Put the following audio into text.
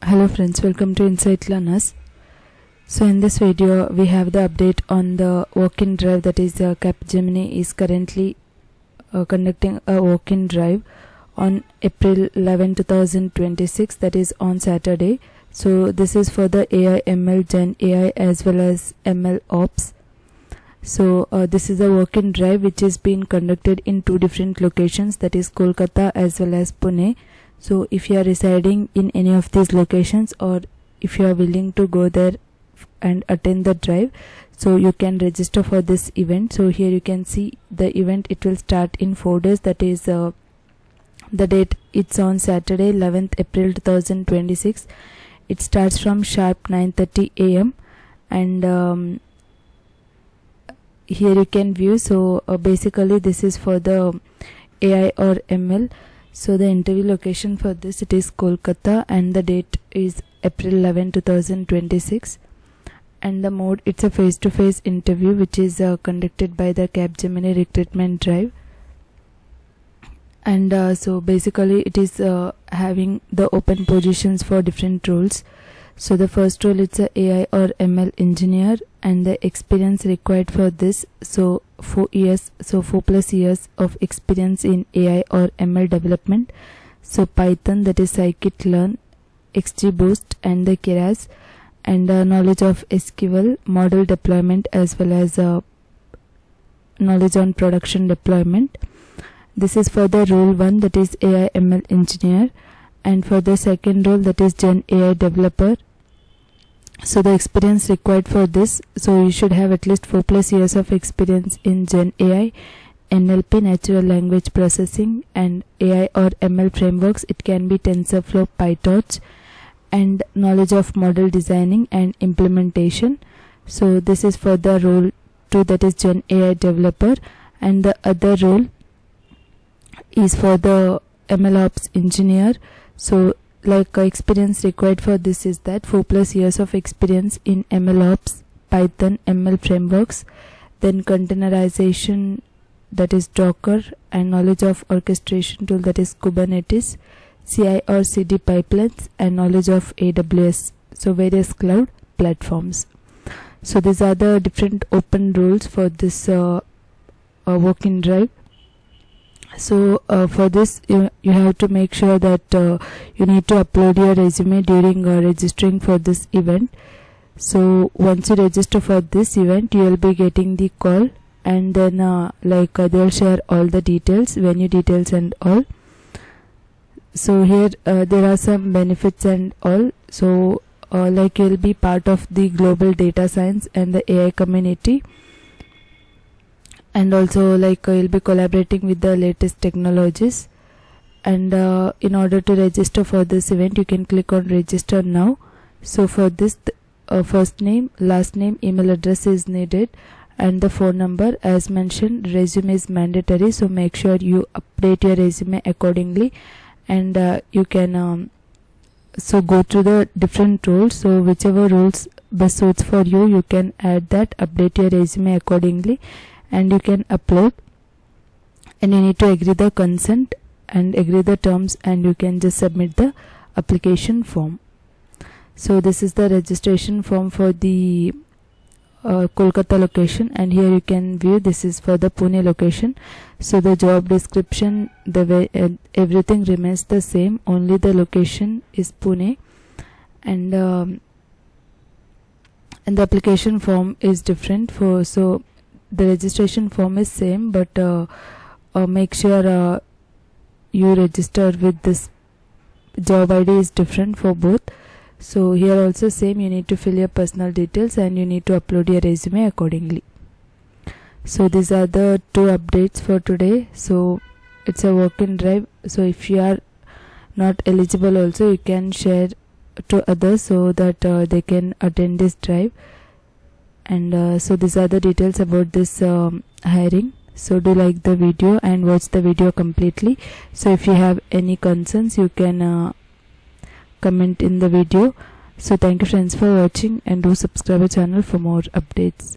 Hello friends, welcome to Insight Learners. So in this video we have the update on the walk-in drive, that is Capgemini is currently conducting a walk-in drive on April 11, 2026, that is on Saturday. So this is for the AI, ML, Gen AI as well as ML Ops. So this is a walk-in drive which is being conducted in two different locations, that is Kolkata as well as Pune. So if you are residing in any of these locations, or if you are willing to go there and attend the drive, so you can register for this event. So here you can see the event, it will start in 4 days, that is the date, it's on Saturday 11th April 2026. It starts from sharp 9:30 a.m. and here you can view. So basically this is for the AI or ML. So the interview location for this, it is Kolkata, and the date is April 11, 2026. And the mode, it's a face-to-face interview which is conducted by the Capgemini Recruitment Drive. And so basically it is having the open positions for different roles. So the first role, it's a AI or ML engineer, and the experience required for this, so 4 plus years of experience in AI or ML development. So Python, that is scikit-learn, XGBoost and the Keras, and knowledge of SQL, model deployment as well as knowledge on production deployment. This is for the role 1, that is AI ML engineer, and for the second role, that is Gen AI developer. So the experience required for this, so you should have at least 4 plus years of experience in Gen AI, NLP, natural language processing, and AI or ML frameworks. It can be TensorFlow, PyTorch, and knowledge of model designing and implementation. So this is for the role 2, that is Gen AI developer, and the other role is for the ML Ops engineer. So like experience required for this is that 4 plus years of experience in ML Ops, Python, ML frameworks, then containerization, that is Docker, and knowledge of orchestration tool, that is Kubernetes, CI or CD pipelines, and knowledge of AWS, so various cloud platforms. So these are the different open roles for this walk-in drive. So for this you have to make sure that you need to upload your resume during registering for this event. So once you register for this event, you will be getting the call, and then they'll share all the details, venue details and all. So here there are some benefits and all. So you'll be part of the global data science and the AI community, and also you'll be collaborating with the latest technologies. And in order to register for this event, you can click on register now. So for this, first name, last name, email address is needed, and the phone number. As mentioned, resume is mandatory, so make sure you update your resume accordingly. And you can so go through the different roles, so whichever roles best suits for you, you can add that, update your resume accordingly, and you can upload. And you need to agree the consent and agree the terms, and you can just submit the application form. So this is the registration form for the Kolkata location, and here you can view, this is for the Pune location. So the job description, the way everything remains the same, only the location is Pune, and the application form is different. So the registration form is same, but make sure you register with this job ID is different for both. So here also same, you need to fill your personal details, and you need to upload your resume accordingly. So these are the 2 updates for today. So it's a walk-in drive, so if you are not eligible also, you can share to others so that they can attend this drive. And so these are the details about this hiring. So do like the video and watch the video completely. So if you have any concerns, you can comment in the video. So thank you friends for watching, and do subscribe our channel for more updates.